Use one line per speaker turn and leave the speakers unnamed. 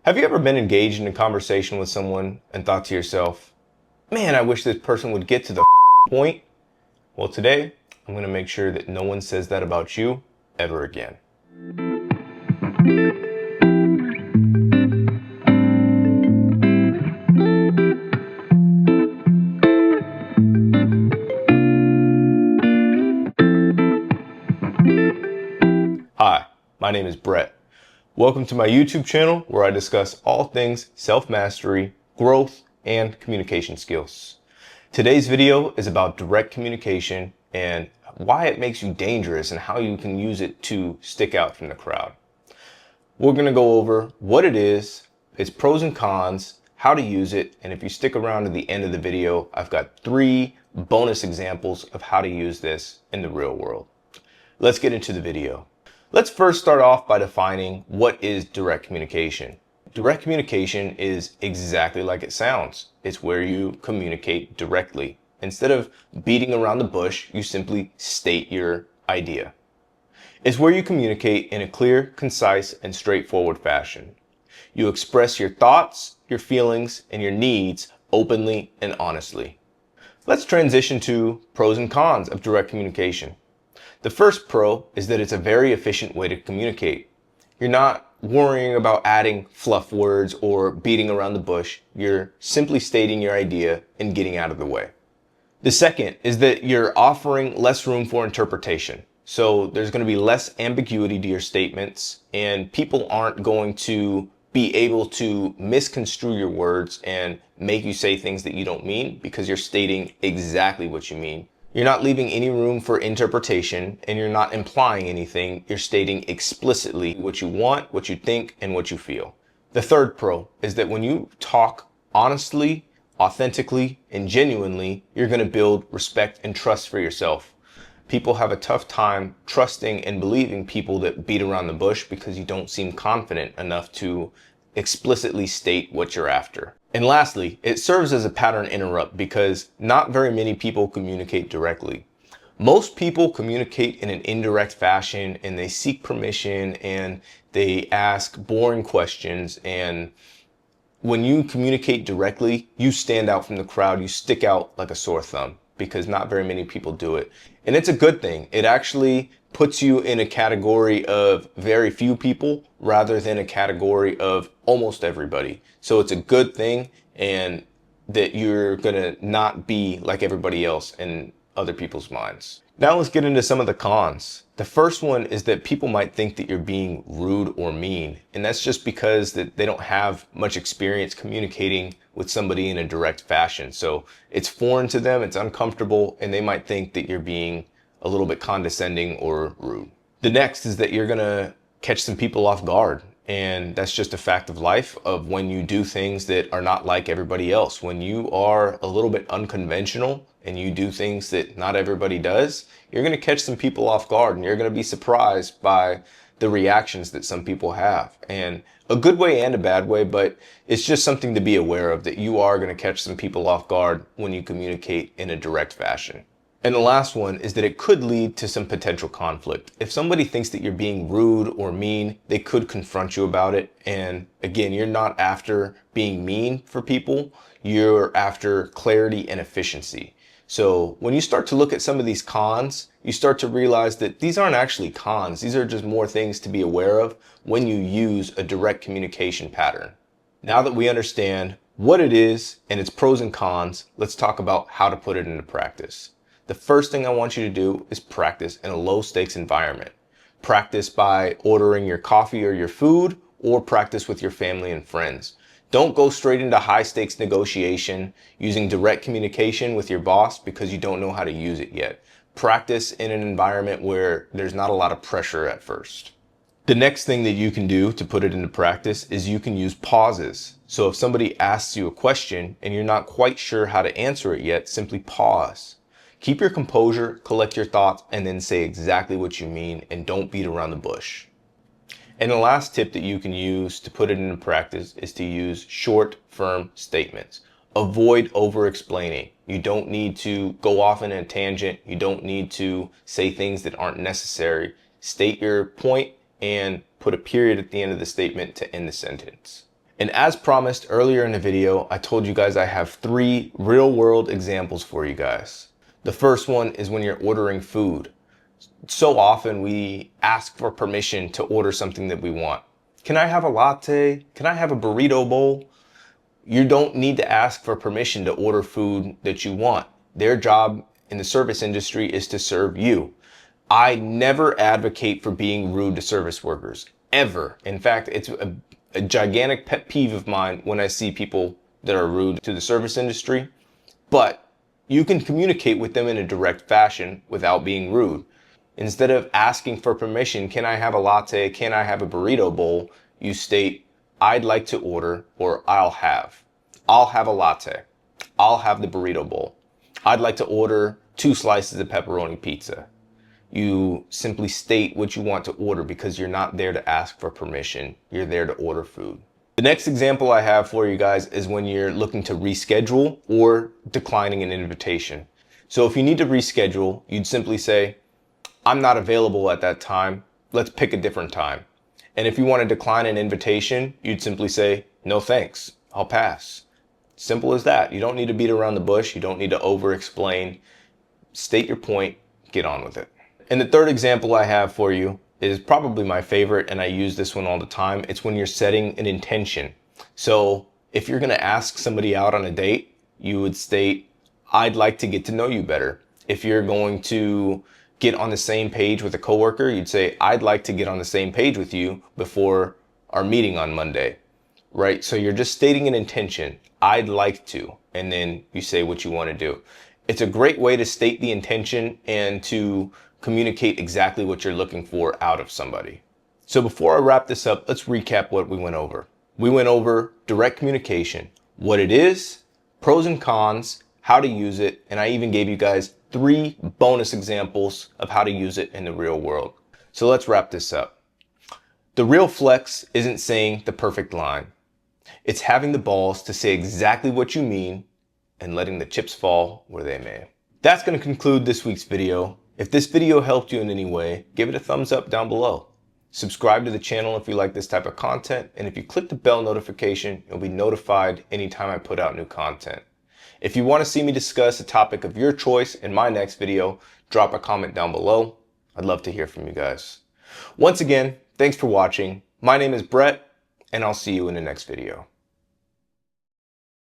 Have you ever been engaged in a conversation with someone and thought to yourself, man, I wish this person would get to the point? Well, today, I'm going to make sure that no one says that about you ever again. Hi, my name is Brett. Welcome to my YouTube channel where I discuss all things self-mastery, growth, and communication skills. Today's video is about direct communication and why it makes you dangerous and how you can use it to stick out from the crowd. We're going to go over what it is, its pros and cons, how to use it, and if you stick around to the end of the video, I've got 3 bonus examples of how to use this in the real world. Let's get into the video. Let's first start off by defining what is direct communication. Direct communication is exactly like it sounds. It's where you communicate directly. Instead of beating around the bush, you simply state your idea. It's where you communicate in a clear, concise, and straightforward fashion. You express your thoughts, your feelings, and your needs openly and honestly. Let's transition to pros and cons of direct communication. The first pro is that it's a very efficient way to communicate. You're not worrying about adding fluff words or beating around the bush. You're simply stating your idea and getting out of the way. The second is that you're offering less room for interpretation. So there's going to be less ambiguity to your statements, and people aren't going to be able to misconstrue your words and make you say things that you don't mean because you're stating exactly what you mean. You're not leaving any room for interpretation, and you're not implying anything. You're stating explicitly what you want, what you think, and what you feel. The third pro is that when you talk honestly, authentically, and genuinely, you're going to build respect and trust for yourself. People have a tough time trusting and believing people that beat around the bush because you don't seem confident enough to explicitly state what you're after. And lastly, it serves as a pattern interrupt because not very many people communicate directly. Most people communicate in an indirect fashion, and they seek permission and they ask boring questions. And when you communicate directly, you stand out from the crowd. You stick out like a sore thumb because not very many people do it. And it's a good thing. It actually puts you in a category of very few people rather than a category of almost everybody. So it's a good thing, and that you're gonna not be like everybody else in other people's minds. Now let's get into some of the cons. The first one is that people might think that you're being rude or mean, and that's just because that they don't have much experience communicating with somebody in a direct fashion. So it's foreign to them, it's uncomfortable, and they might think that you're being a little bit condescending or rude. The next is that you're gonna catch some people off guard. And that's just a fact of life of when you do things that are not like everybody else. When you are a little bit unconventional and you do things that not everybody does, you're going to catch some people off guard, and you're going to be surprised by the reactions that some people have. And a good way and a bad way, but it's just something to be aware of, that you are going to catch some people off guard when you communicate in a direct fashion. And the last one is that it could lead to some potential conflict. If somebody thinks that you're being rude or mean, they could confront you about it. And again, you're not after being mean for people. You're after clarity and efficiency. So when you start to look at some of these cons, you start to realize that these aren't actually cons. These are just more things to be aware of when you use a direct communication pattern. Now that we understand what it is and its pros and cons, let's talk about how to put it into practice. The first thing I want you to do is practice in a low stakes environment. Practice by ordering your coffee or your food, or practice with your family and friends. Don't go straight into high stakes negotiation using direct communication with your boss because you don't know how to use it yet. Practice in an environment where there's not a lot of pressure at first. The next thing that you can do to put it into practice is you can use pauses. So if somebody asks you a question and you're not quite sure how to answer it yet, simply pause. Keep your composure, collect your thoughts, and then say exactly what you mean, and don't beat around the bush. And the last tip that you can use to put it into practice is to use short, firm statements. Avoid over-explaining. You don't need to go off in a tangent. You don't need to say things that aren't necessary. State your point and put a period at the end of the statement to end the sentence. And as promised earlier in the video, I told you guys I have 3 real world examples for you guys. The first one is when you're ordering food. So often we ask for permission to order something that we want. Can I have a latte? Can I have a burrito bowl? You don't need to ask for permission to order food that you want. Their job in the service industry is to serve you. I never advocate for being rude to service workers, ever. In fact, it's a gigantic pet peeve of mine when I see people that are rude to the service industry, but you can communicate with them in a direct fashion without being rude. Instead of asking for permission, can I have a latte? Can I have a burrito bowl? You state, I'd like to order, or I'll have. I'll have a latte. I'll have the burrito bowl. I'd like to order 2 slices of pepperoni pizza. You simply state what you want to order because you're not there to ask for permission. You're there to order food. The next example I have for you guys is when you're looking to reschedule or declining an invitation. So if you need to reschedule, you'd simply say, I'm not available at that time. Let's pick a different time. And if you want to decline an invitation, you'd simply say, no thanks, I'll pass. Simple as that. You don't need to beat around the bush. You don't need to over-explain. State your point, get on with it. And the third example I have for you is probably my favorite, and I use this one all the time. It's when you're setting an intention. So if you're going to ask somebody out on a date, you would state, I'd like to get to know you better. If you're going to get on the same page with a coworker, you'd say, I'd like to get on the same page with you before our meeting on Monday, right? So you're just stating an intention, I'd like to, and then you say what you want to do. It's a great way to state the intention and to communicate exactly what you're looking for out of somebody. So before I wrap this up, let's recap what we went over. We went over direct communication, what it is, pros and cons, how to use it, and I even gave you guys 3 bonus examples of how to use it in the real world. So let's wrap this up. The real flex isn't saying the perfect line. It's having the balls to say exactly what you mean and letting the chips fall where they may. That's going to conclude this week's video. If this video helped you in any way, give it a thumbs up down below. Subscribe to the channel if you like this type of content, and if you click the bell notification, you'll be notified anytime I put out new content. If you want to see me discuss a topic of your choice in my next video, drop a comment down below. I'd love to hear from you guys. Once again, thanks for watching. My name is Brett, and I'll see you in the next video.